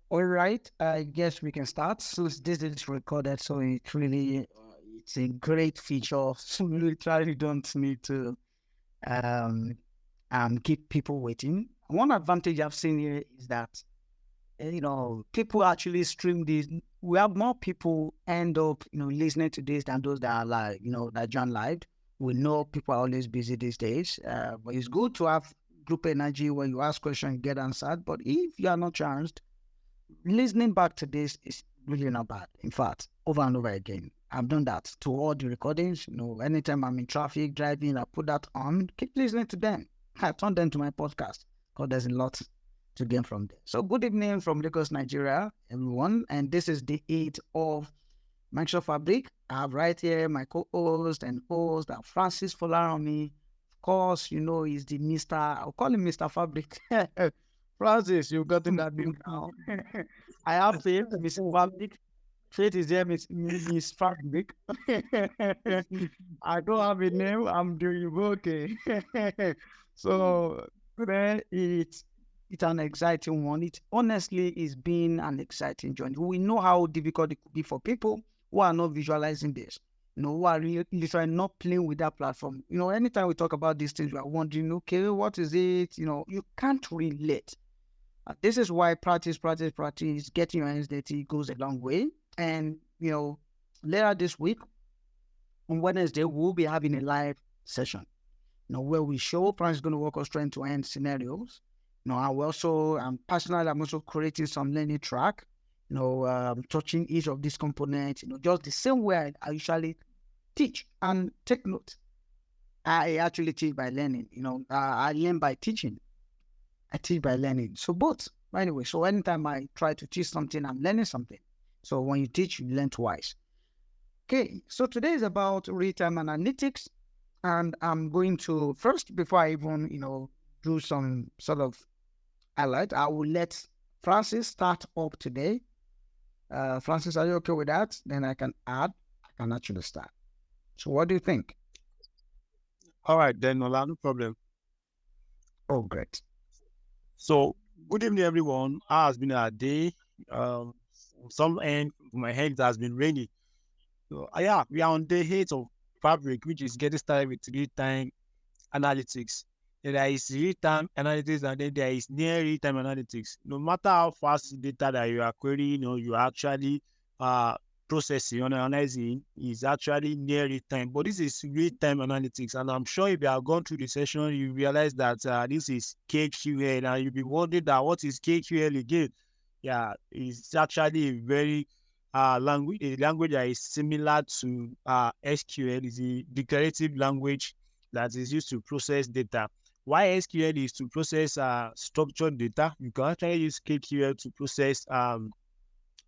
All right, I guess we can start. So this is recorded, so it really it's a great feature. So we literally don't need to um keep people waiting. One advantage I've seen here is that people actually stream this. We have more people end up listening to this than those that are like that join live. We know people are always busy these days, but it's good to have group energy where you ask questions, get answered. But if you are not chanced, listening back to this is really not bad. In fact, over and over again, I've done that to all the recordings. Anytime I'm in traffic, driving, I put that on, keep listening to them. I turn them to my podcast because there's a lot to gain from there. So, good evening from Lagos, Nigeria, everyone. And this is the 8th of Microsoft Fabric. I have right here my co-host and host, Francis Folarami. Of course, he's the Mr. I'll call him Mr. Fabric. Francis, you've gotten that name now. I have faith, Miss Fabric. Faith is there, Miss Fabric. I don't have a name. I'm doing okay. So today it's an exciting one. It honestly is been an exciting journey. We know how difficult it could be for people who are not visualizing this. Who are literally not playing with that platform. Anytime we talk about these things, we are wondering, okay, what is it? You can't relate. This is why practice, getting your hands dirty goes a long way. And, later this week, on Wednesday, we'll be having a live session, where we show Francis is going to walk us through end-to-end scenarios. I will also, personally, I'm also creating some learning track, touching each of these components, just the same way I usually teach and take notes. I actually teach by learning, I learn by teaching. I teach by learning. So both. Anyway, so anytime I try to teach something, I'm learning something. So when you teach, you learn twice. Okay, so today is about real-time analytics. And I'm going to, first, before I even, do some sort of highlight, I will let Francis start up today. Francis, are you okay with that? Then I can actually start. So what do you think? All right, then, Ola, no problem. Oh, great. So, good evening, everyone. How has been our day? Some end, my head it has been rainy. So, yeah, we are on day 8 of Fabric, which is getting started with real-time analytics. There is real-time analytics and then there is near real-time analytics. No matter how fast the data that you are querying or you are actually processing or analyzing is actually near real-time. But this is real-time analytics. And I'm sure if you have gone through the session, you realize that this is KQL and you'll be wondering that what is KQL again? Yeah, it's actually a very a language that is similar to SQL. Is a declarative language that is used to process data. Why SQL is to process structured data. You can actually use KQL to process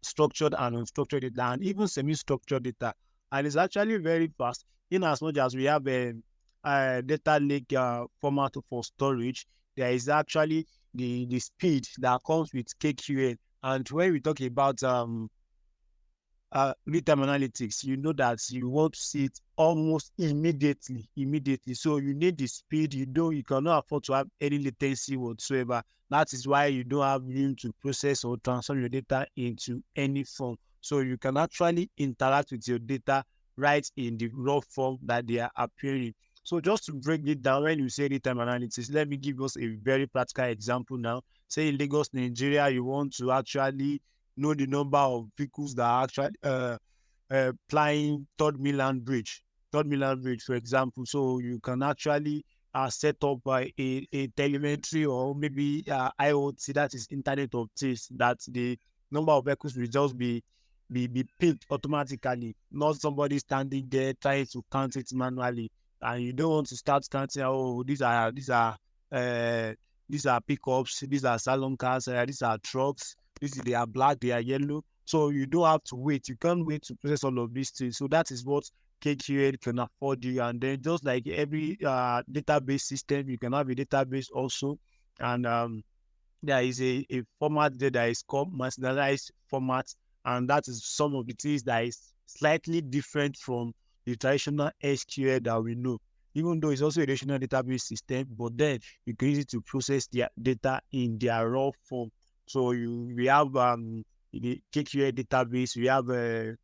structured and unstructured data and even semi-structured data. And it's actually very fast in as much as we have a data lake format for storage. There is actually the speed that comes with KQL. And when we talk about real-time analytics, you know that you want to see it almost immediately. So you need the speed. You cannot afford to have any latency whatsoever. That is why you don't have room to process or transfer your data into any form. So you can actually interact with your data right in the raw form that they are appearing. So just to break it down, when you say real-time analytics, let me give us a very practical example now. Say in Lagos, Nigeria, you want to actually know the number of vehicles that are actually flying Third Mainland Bridge, for example. So you can actually set up a telemetry or maybe IoT, that is Internet of Things, that the number of vehicles will just be picked automatically, not somebody standing there trying to count it manually. And you don't want to start counting, oh, these are pickups, these are salon cars, these are trucks, they are black, they are yellow. So you don't have to wait. You can't wait to process all of these things. So that is what KQL can afford you. And then just like every database system, you can have a database also. And there is a format there that is called marginalized format. And that is some of the things that is slightly different from the traditional SQL that we know. Even though it's also a relational database system, but then you can use it to process their data in their raw form. So we have the KQL database, we have a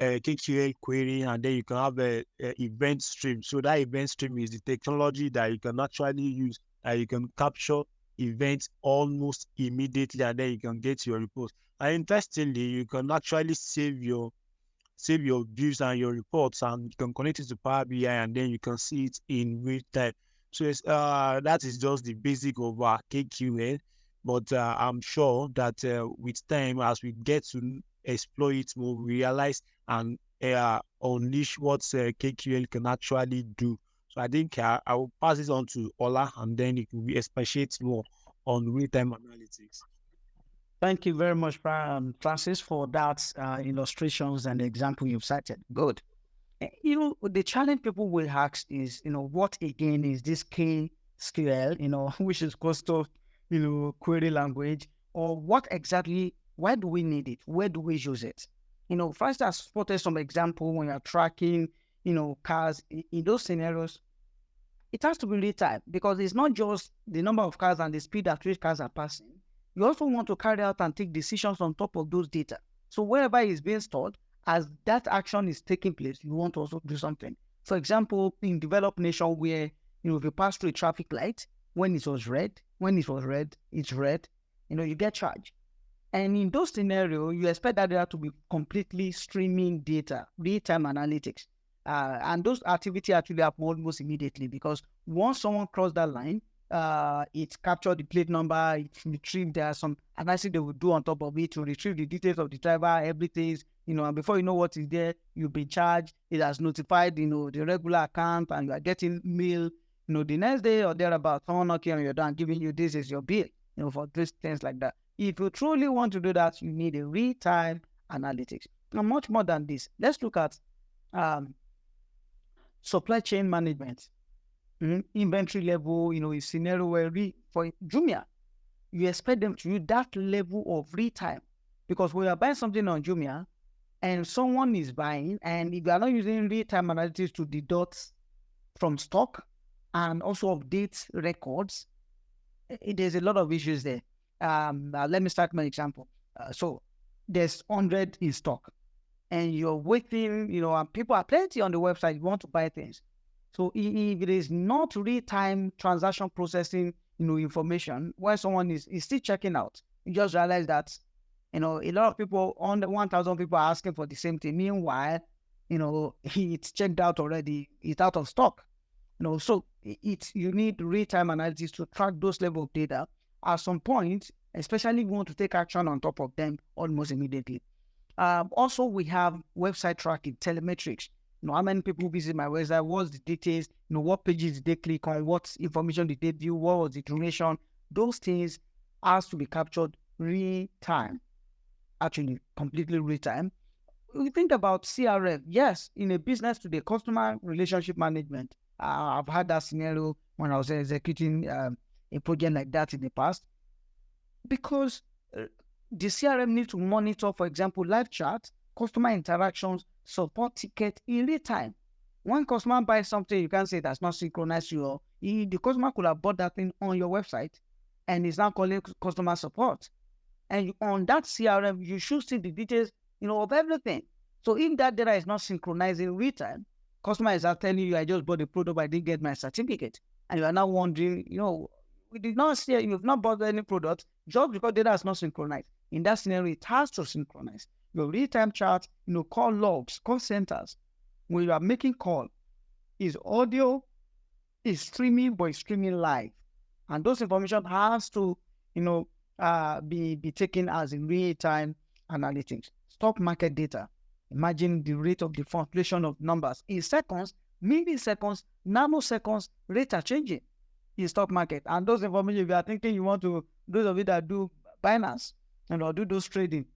KQL query, and then you can have a event stream. So that event stream is the technology that you can actually use, that you can capture events almost immediately, and then you can get your reports. And interestingly, you can actually save your views and your reports, and you can connect it to Power BI, and then you can see it in real time. So it's, that is just the basic of KQL. But I'm sure that with time, as we get to explore it more, we realize and unleash what KQL can actually do. So I think I will pass it on to Ola, and then it will expatiate more on real-time analytics. Thank you very much, Francis, for that illustrations and example you've cited. Good. The challenge people will ask is, what again is this KSQL, which is coastal, query language, or what exactly, why do we need it? Where do we use it? First, I spotted some example when you're tracking, cars in those scenarios. It has to be real time because it's not just the number of cars and the speed at which cars are passing. You also want to carry out and take decisions on top of those data. So wherever it's being stored, as that action is taking place, you want to also do something. For example, in developed nation where, if you pass through a traffic light, when it was red, it's red, you get charged. And in those scenarios, you expect that data to be completely streaming data, real-time analytics. And those activities actually happen almost immediately because once someone crossed that line, it captured the plate number, it retrieved some analysis they will do on top of it to retrieve the details of the driver, everything, and before you know what is there, you'll be charged. It has notified, the regular account, and you are getting mail, the next day or thereabout, someone knocking on your door and giving you this is your bill, for these things like that. If you truly want to do that, you need a real-time analytics. Now, much more than this, let's look at supply chain management. Inventory level, a scenario where for Jumia, you expect them to use that level of real time because when you're buying something on Jumia and someone is buying, and if you are not using real time analytics to deduct from stock and also update records, there's a lot of issues there. Let me start my example. So there's 100 in stock and you're waiting, and people are plenty on the website, you want to buy things. So if it is not real-time transaction processing, information, when someone is still checking out, you just realize that, a lot of people, under 1,000 people are asking for the same thing. Meanwhile, it's checked out already, it's out of stock. So you need real-time analysis to track those level of data. At some point, especially if you want to take action on top of them almost immediately. Also, we have website tracking, telemetrics. How many people visit my website, what's the details, what pages did they click on, what information did they view, what was the duration. Those things has to be captured real time, actually completely real time. We think about CRM. Yes, in a business today, customer relationship management. I've had that scenario when I was executing a project like that in the past, because the CRM needs to monitor, for example, live chat, customer interactions, support ticket in real time. When customer buys something, you can't say that's not synchronized. The customer could have bought that thing on your website and is now calling customer support. And on that CRM, you should see the details, of everything. So if that data is not synchronized in real time, customer is telling you, I just bought the product, but I didn't get my certificate. And you are now wondering, we did not see, you've not bought any product just because data is not synchronized. In that scenario, it has to synchronize. Your real-time chart, call logs, call centers. When you are making call, is audio, is streaming, but it's streaming live. And those information has to, be taken as in real-time analytics. Stock market data. Imagine the rate of the fluctuation of numbers. In seconds, milliseconds, nanoseconds, rates are changing in stock market. And those information, if you are thinking you want to, those of you that do Binance, or do those trading,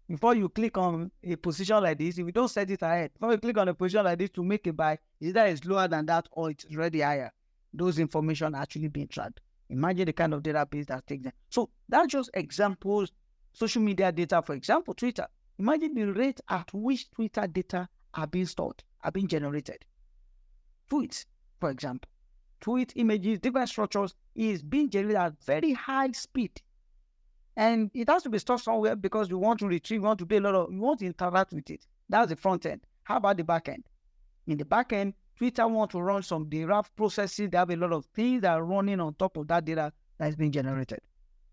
before you click on a position like this, if you don't set it ahead, before you click on a position like this to make a buy, either it's lower than that or it's already higher. Those information are actually being tracked. Imagine the kind of database that takes them. So that's just examples. Social media data, for example, Twitter. Imagine the rate at which Twitter data are being stored, are being generated. Tweets, for example. Tweet images, different structures is being generated at very high speed. And it has to be stored somewhere because you want to retrieve, you want to do a lot of, you want to interact with it. That's the front end. How about the back end? In the back end, Twitter want to run some data processing. They have a lot of things that are running on top of that data that is being generated.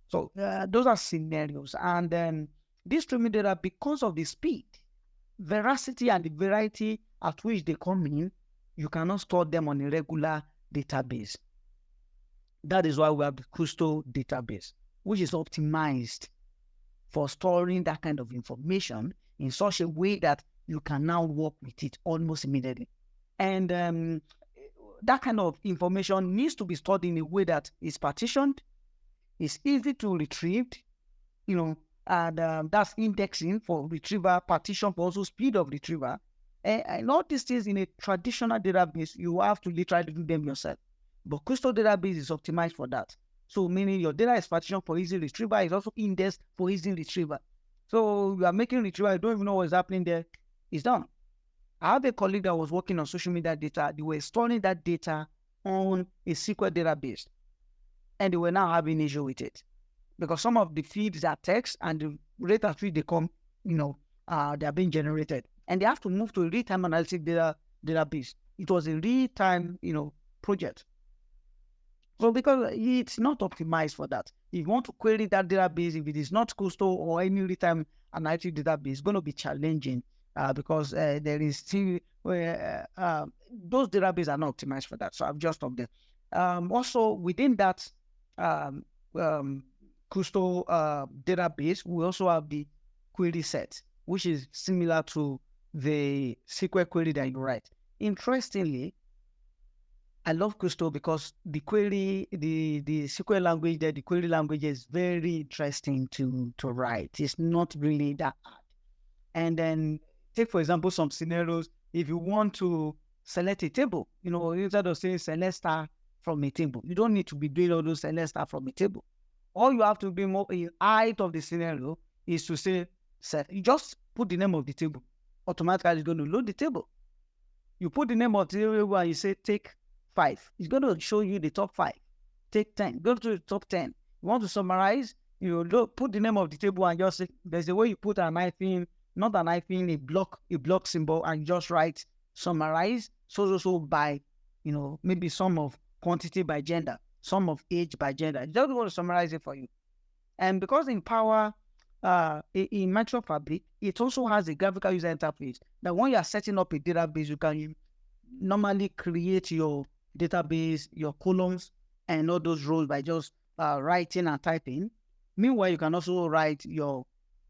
So those are scenarios. And then this streaming data, because of the speed, veracity, and the variety at which they come in, you cannot store them on a regular database. That is why we have the Custo database, which is optimized for storing that kind of information in such a way that you can now work with it almost immediately. And that kind of information needs to be stored in a way that is partitioned, is easy to retrieve, and that's indexing for retrieval, partition for also speed of retrieval. And all these things in a traditional database, you have to literally do them yourself. But Custo database is optimized for that. So meaning your data is partitioned for easy retrieval, is also indexed for easy retrieval. So you are making retrieval, you don't even know what's happening there. It's done. I have a colleague that was working on social media data. They were storing that data on a SQL database, and they were now having issue with it because some of the feeds are text, and the rate at which they come, they are being generated, and they have to move to a real-time analytic database. It was a real-time, project. So because it's not optimized for that. If you want to query that database, if it is not Custo or any real-time analytic database, it's going to be challenging because there is still those databases are not optimized for that. So I've just stopped there. Also, within that Custo database, we also have the query set, which is similar to the SQL query that you write. Interestingly, I love Custo because the query, the SQL language there, the query language is very interesting to write. It's not really that hard. And then take, for example, some scenarios. If you want to select a table, instead of saying select star from a table, you don't need to be doing all those select star from a table. All you have to be more in height of the scenario is to say, you just put the name of the table. Automatically, it's going to load the table. You put the name of the table and you say, take 5. It's going to show you the top 5. Take 10. Go to the top 10. You want to summarize, put the name of the table and just say, there's a way you put an hyphen, not an hyphen, a block symbol, and just write summarize so by, maybe sum of quantity by gender, sum of age by gender. It doesn't want to summarize it for you. And because in Power, in Microsoft Fabric, it also has a graphical user interface that when you are setting up a database, you can normally create your database, your columns, and all those rows by just writing and typing. Meanwhile, you can also write your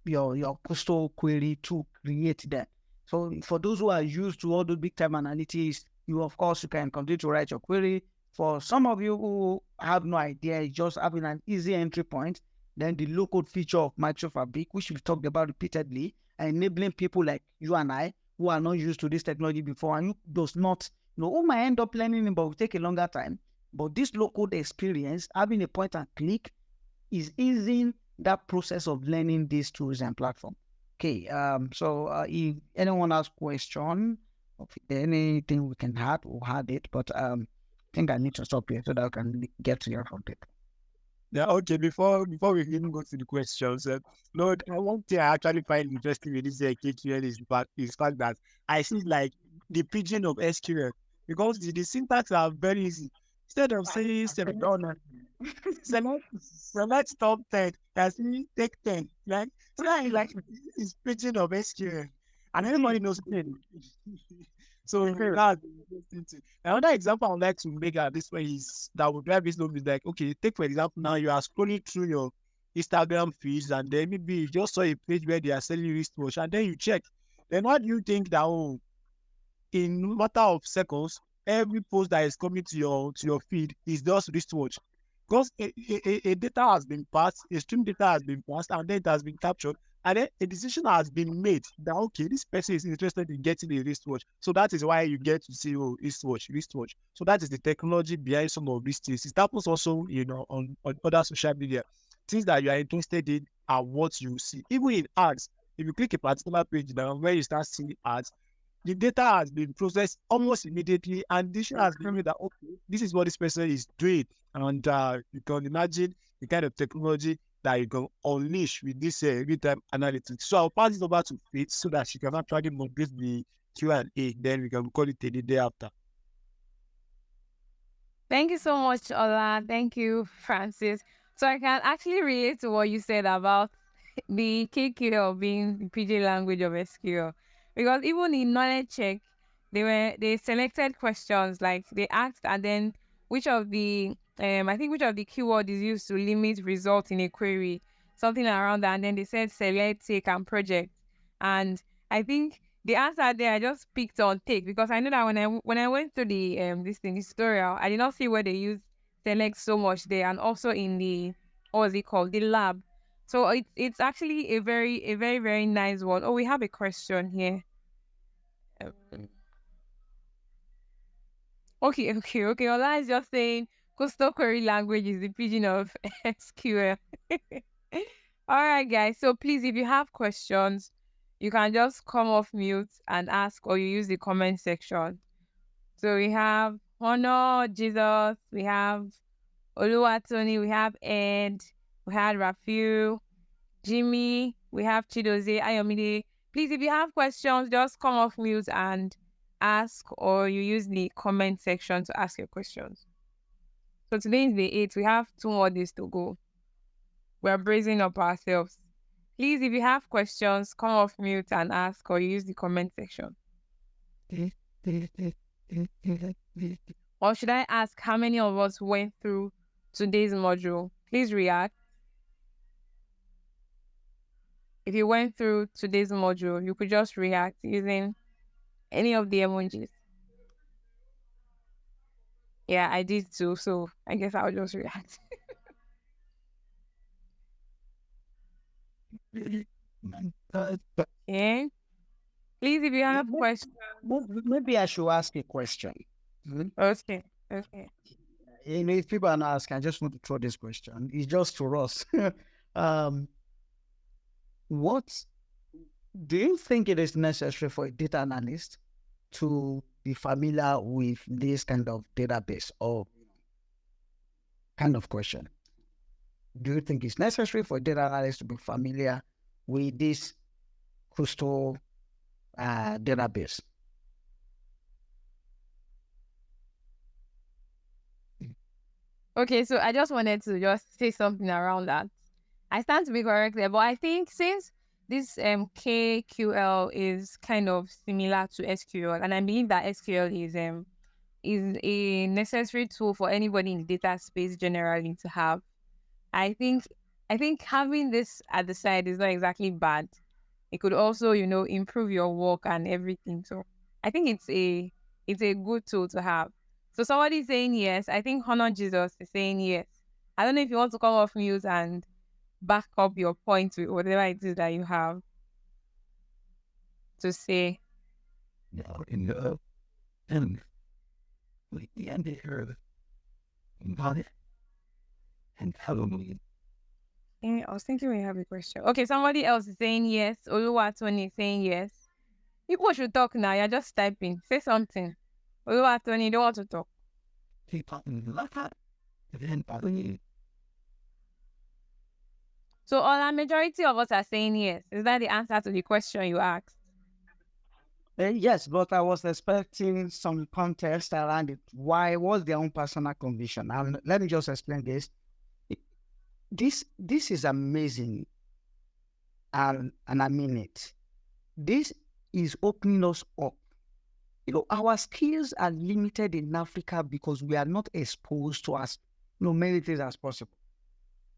Custo query to create that. So for those who are used to all the big time analytics, you can continue to write your query. For some of you who have no idea, just having an easy entry point, then the low-code feature of Microsoft Fabric, which we've talked about repeatedly, enabling people like you and I who are not used to this technology before and who does not, who might end up learning it, but will take a longer time. But this low-code experience, having a point and click, is easing that process of learning these tools and platform. Okay, so if anyone has question, or anything we can add, we'll add it. But I think I need to stop here so that I can get to your topic. Yeah, okay. Before we even go to the questions, Lord, one thing I actually find interesting with this KQL is fact that I see like the pigeon of SQL because the syntax are very easy. Instead of saying select top 10, I see take 10. Like so like it's pigeon of SQL, and everybody knows it. So that's interesting. Another example I would like to make at this way is that would drive this is like, okay, take for example, now you are scrolling through your Instagram feeds and then maybe you just saw a page where they are selling wristwatch and then you check. Then what do you think that in matter of seconds, every post that is coming to your feed is just wristwatch? Because a data has been passed, a stream data has been passed, and then it has been captured. And then a decision has been made that, okay, this person is interested in getting a wristwatch. So that is why you get to see, wristwatch. So that is the technology behind some of these things. It happens also, on other social media. Things that you are interested in are what you see. Even in ads, if you click a particular page now where you start seeing ads, the data has been processed almost immediately, and this has been that, okay, this is what this person is doing. And you can imagine the kind of technology that you can unleash with this real-time analytics. So I'll pass it over to Faith so that she can actually moderate the Q&A. Then we can call it a day after. Thank you so much, Ola. Thank you, Francis. So I can actually relate to what you said about the KQL being the PG language of SQL. Because even in knowledge check, they selected questions, like they asked, and then which of the which of the keyword is used to limit results in a query, something around that, and then they said select, take, and project. And I think the answer there, I just picked on take, because I know that when I went through the this tutorial, I did not see where they use select so much there, and also in the, what was it called, the lab. So it's actually a very nice one. Oh, we have a question here. Okay. Ola is just saying coastal query language is the pidgin of SQL. All right, guys. So please, if you have questions, you can just come off mute and ask, or you use the comment section. So we have Honor, Jesus, we have Oluwatoni, we have Ed, we had Rafiu, Jimmy, we have Chidoze, Ayomide. Please, if you have questions, just come off mute and ask, or you use the comment section to ask your questions. So today is the 8th. We have 2 more days to go. We're bracing up ourselves. Please, if you have questions, come off mute and ask, or you use the comment section. Or should I ask how many of us went through today's module? Please react. If you went through today's module, you could just react using any of the emojis. Yeah, I did too, so I guess I'll just react. Okay. Please, if you have a question. Maybe I should ask a question. Okay. If people are not asking, I just want to throw this question. It's just for us. What do you think it is necessary for a data analyst to be familiar with this kind of database or kind of question? Do you think it's necessary for a data analyst to be familiar with this coastal database? Okay, so I just wanted to just say something around that. I stand to be corrected, but I think since this KQL is kind of similar to SQL, and I believe that SQL is a necessary tool for anybody in the data space generally to have. I think having this at the side is not exactly bad. It could also, improve your work and everything. So I think it's a good tool to have. So somebody is saying yes. I think Honor Jesus is saying yes. I don't know if you want to come off mute and back up your point with whatever it is that you have to say. And we ended her and probably. Yeah, I was thinking we have a question. Okay, somebody else is saying yes. Oluwatoni is saying yes. People should talk now. You're just typing. Say something. Oluwatoni, you don't want to talk. So all majority of us are saying yes. Is that the answer to the question you asked? Yes, but I was expecting some context around it. Why was their own personal conviction? And let me just explain this. This is amazing, and I mean it. This is opening us up. Our skills are limited in Africa because we are not exposed to as many things as possible.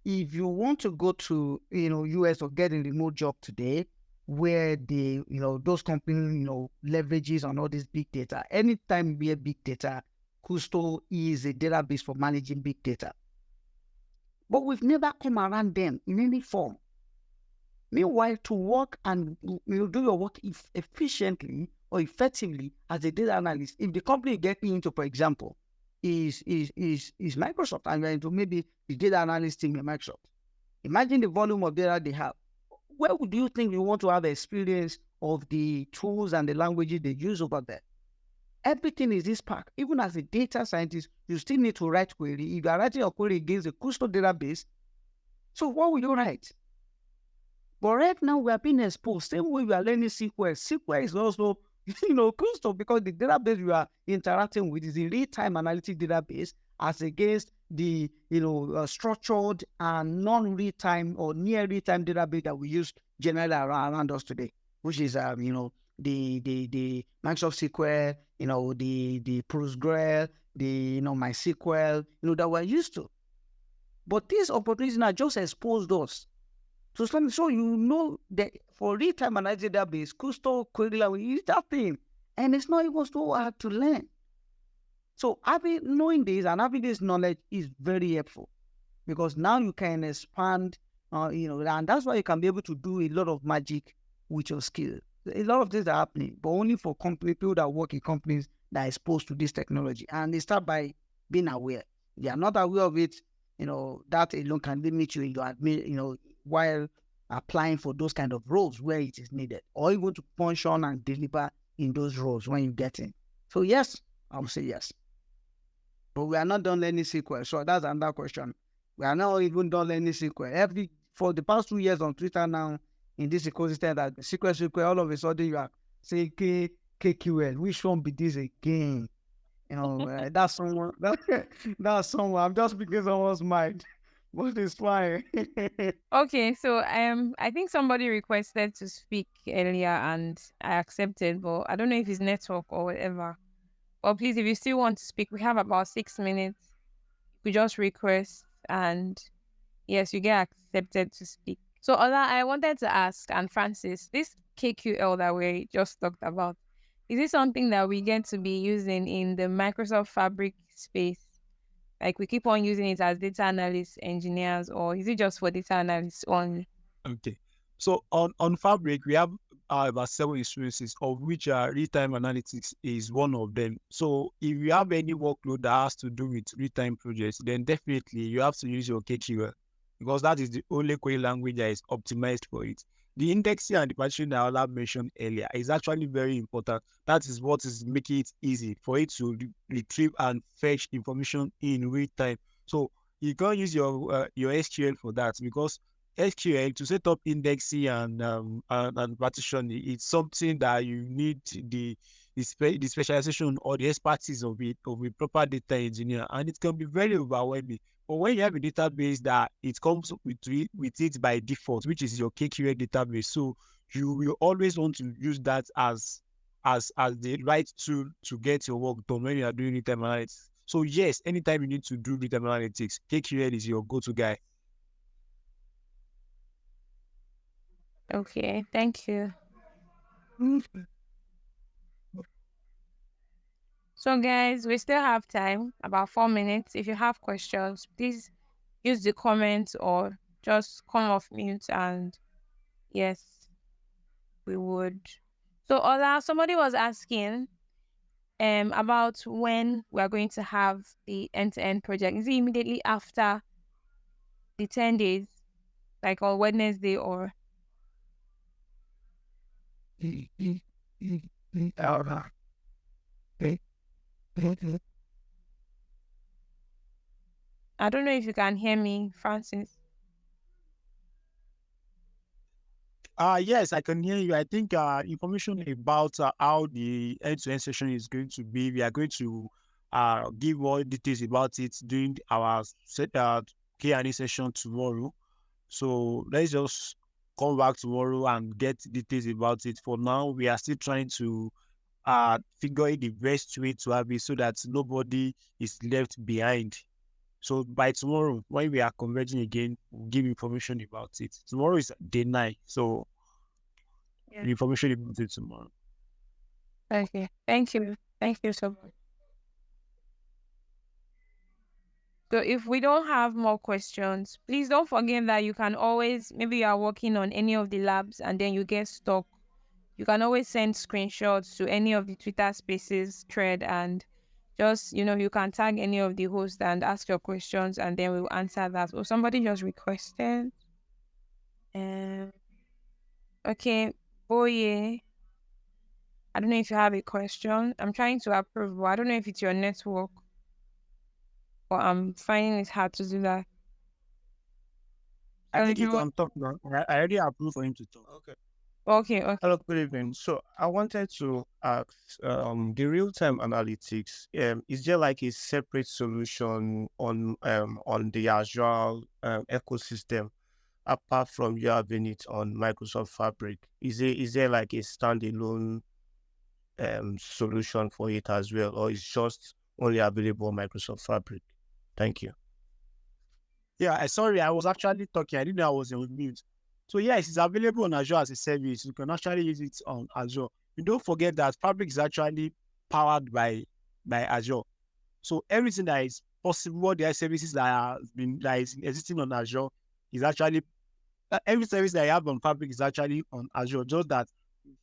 If you want to go to US or get a remote job today, where those companies leverages on all this big data, anytime we have big data, Custo is a database for managing big data. But we've never come around them in any form. Meanwhile, to work and do your work efficiently or effectively as a data analyst, if the company you get into, for example, is Microsoft, and you're into maybe the data analyst team in Microsoft, imagine the volume of data they have. Where would you think you want to have experience of the tools and the languages they use over there? Everything is this pack. Even as a data scientist, you still need to write query. If you are writing a query against a custom database, So what will you write? But right now we are being exposed. Same way we are learning SQL. SQL is also, close because the database we are interacting with is a real-time analytic database as against the, structured and non-real-time or near real-time database that we use generally around us today, which is, the Microsoft SQL, the Postgres, the, MySQL, that we're used to. But these opportunities now just exposed us. So that for real-time analysis database, coastal query language is that thing. And it's not even so hard to learn. So knowing this and having this knowledge is very helpful because now you can expand, and that's why you can be able to do a lot of magic with your skill. A lot of things are happening, but only for people that work in companies that are exposed to this technology. And they start by being aware. They are not aware of it, that alone can limit you in your while applying for those kind of roles where it is needed, or even to function and deliver in those roles when you get in. So yes, I would say yes. But we are not done learning SQL. So that's another question. We are not even done learning SQL. For the past 2 years on Twitter now, in this ecosystem, that SQL, all of a sudden you are saying KQL. Which one be this again? That's someone. That's someone. I'm just speaking someone's mind. But it's fine. Okay, so I think somebody requested to speak earlier and I accepted, but I don't know if it's network or whatever. But please, if you still want to speak, we have about 6 minutes. We just request and yes, you get accepted to speak. So Ola, I wanted to ask, and Francis, this KQL that we just talked about, is it something that we get to be using in the Microsoft Fabric space? Like we keep on using it as data analyst engineers, or is it just for data analysts only? Okay. So on Fabric, we have about 7 experiences, of which real-time analytics is one of them. So if you have any workload that has to do with real-time projects, then definitely you have to use your KQL because that is the only query language that is optimized for it. The indexing and the partitioning that Ola mentioned earlier is actually very important. That is what is making it easy for it to retrieve and fetch information in real time. So you can use your SQL for that because SQL to set up indexing and partitioning, it's something that you need the specialization or the expertise of a proper data engineer, and it can be very overwhelming. But when you have a database that it comes with it by default, which is your KQL database, so you will always want to use that as the right tool to get your work done when you are doing real-time analytics. So yes, anytime you need to do real-time analytics, KQL is your go-to guy. Okay, thank you. So guys, we still have time, about 4 minutes. If you have questions, please use the comments or just come off mute and yes, we would. So Ola, somebody was asking about when we are going to have the end-to-end project. Is it immediately after the 10 days, like on Wednesday or? I don't know if you can hear me, Francis. Yes, I can hear you. I think information about how the end-to-end session is going to be, we are going to give more details about it during our Q&A session tomorrow. So let's just come back tomorrow and get details about it. For now, we are still trying to figure out the best way to have it so that nobody is left behind. So by tomorrow, when we are converging again, we'll give information about it. Tomorrow is day 9, so the information about it tomorrow. Okay, thank you. Thank you so much. So if we don't have more questions, please don't forget that you can always, maybe you are working on any of the labs and then you get stuck. You can always send screenshots to any of the Twitter Spaces thread and just, you can tag any of the hosts and ask your questions and then we'll answer that. Or somebody just requested. Okay, Boye. I don't know if you have a question. I'm trying to approve, but I don't know if it's your network. But I'm finding it hard to do that. I So think if he you can talk now. I already approved for him to talk. Okay. okay. Hello, good evening. So I wanted to ask, the real-time analytics, is there like a separate solution on the Azure ecosystem apart from you having it on Microsoft Fabric? Is there like a standalone solution for it as well, or is just only available on Microsoft Fabric? Thank you. Yeah, sorry, I was actually talking. I didn't know I was on mute. So yes, it's available on Azure as a service. You can actually use it on Azure. You don't forget that Fabric is actually powered by Azure. So everything that is possible, all the services that is existing on Azure is actually every service that I have on Fabric is actually on Azure. Just that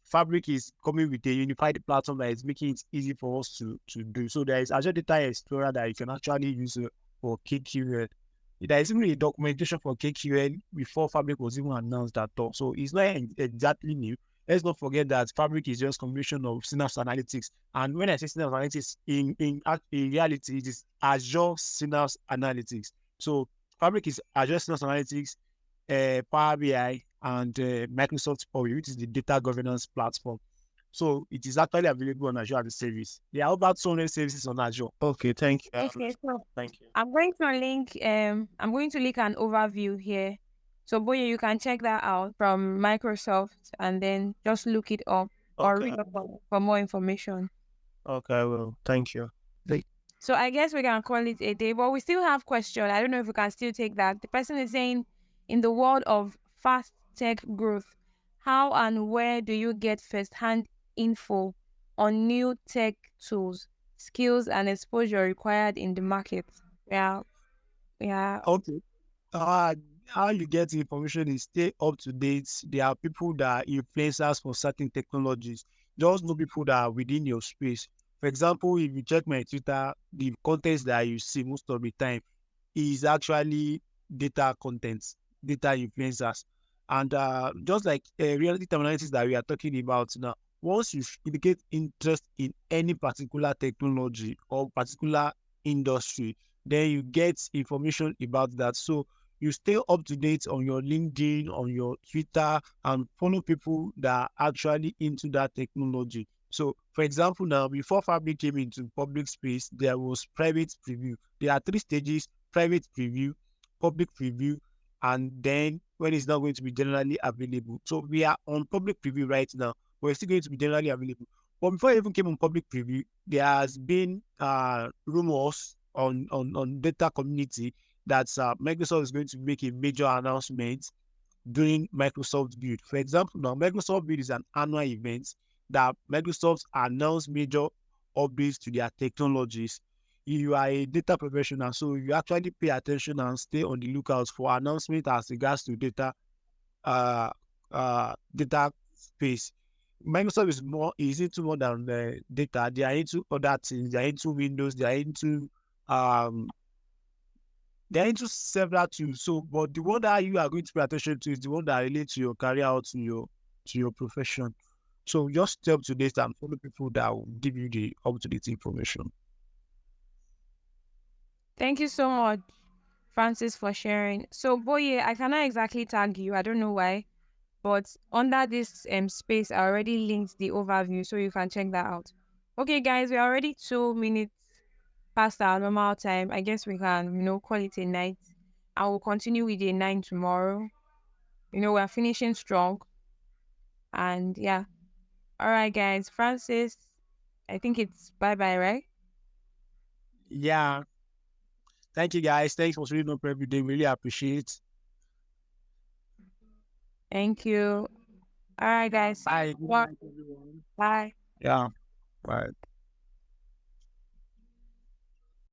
Fabric is coming with a unified platform that is making it easy for us to do. So there is Azure Data Explorer that you can actually use for KQL. There is even a documentation for KQL before Fabric was even announced at all. So it's not exactly new. Let's not forget that Fabric is just a combination of Synapse Analytics. And when I say Synapse Analytics, in reality, it is Azure Synapse Analytics. So Fabric is Azure Synapse Analytics, Power BI, and Microsoft Power, which is the data governance platform. So it is actually available on Azure as a service. There are about 200 services on Azure. Okay, thank you. Okay, so Thank you. I'm going to link an overview here. So Boye, you can check that out from Microsoft and then just look it up or Okay. read up for more information. Okay, well, thank you. So I guess we can call it a day, but we still have question. I don't know if we can still take that. The person is saying, in the world of fast tech growth, how and where do you get first-hand info on new tech tools, skills, and exposure required in the market? Yeah, yeah. Okay. How you get the information is stay up to date. There are people that are influencers for certain technologies. Just know people that are within your space. For example, if you check my Twitter, the content that you see most of the time is actually data content, data influencers. And just like reality time analysis that we are talking about now, once you indicate interest in any particular technology or particular industry, then you get information about that. So you stay up to date on your LinkedIn, on your Twitter, and follow people that are actually into that technology. So, for example, now before Fabric came into public space, there was private preview. There are 3 stages: private preview, public preview, and then when it's not going to be generally available. So we are on public preview right now. We're still going to be generally available. But before it even came on public preview, there has been rumors on data community that Microsoft is going to make a major announcement during Microsoft Build. For example, now Microsoft Build is an annual event that Microsoft announce major updates to their technologies. You are a data professional, so you actually pay attention and stay on the lookout for announcement as regards to data space. Microsoft is into more than data. They are into other things. They are into Windows. Um they are into several tools. So, but the one that you are going to pay attention to is the one that relates to your career or to your profession. So just stay up to date and follow people that will give you the up to date information. Thank you so much, Francis, for sharing. So Boye, I cannot exactly tag you. I don't know why. But under this space, I already linked the overview, so you can check that out. Okay, guys, we're already 2 minutes past our normal time. I guess we can, call it a night. I will continue with a 9 tomorrow. We're finishing strong. And yeah. All right, guys. Francis, I think it's bye-bye, right? Yeah. Thank you guys. Thanks for showing up every day. Really appreciate. Thank you. All right, guys. Bye. Good Bye. night, everyone. Bye. Yeah. Bye.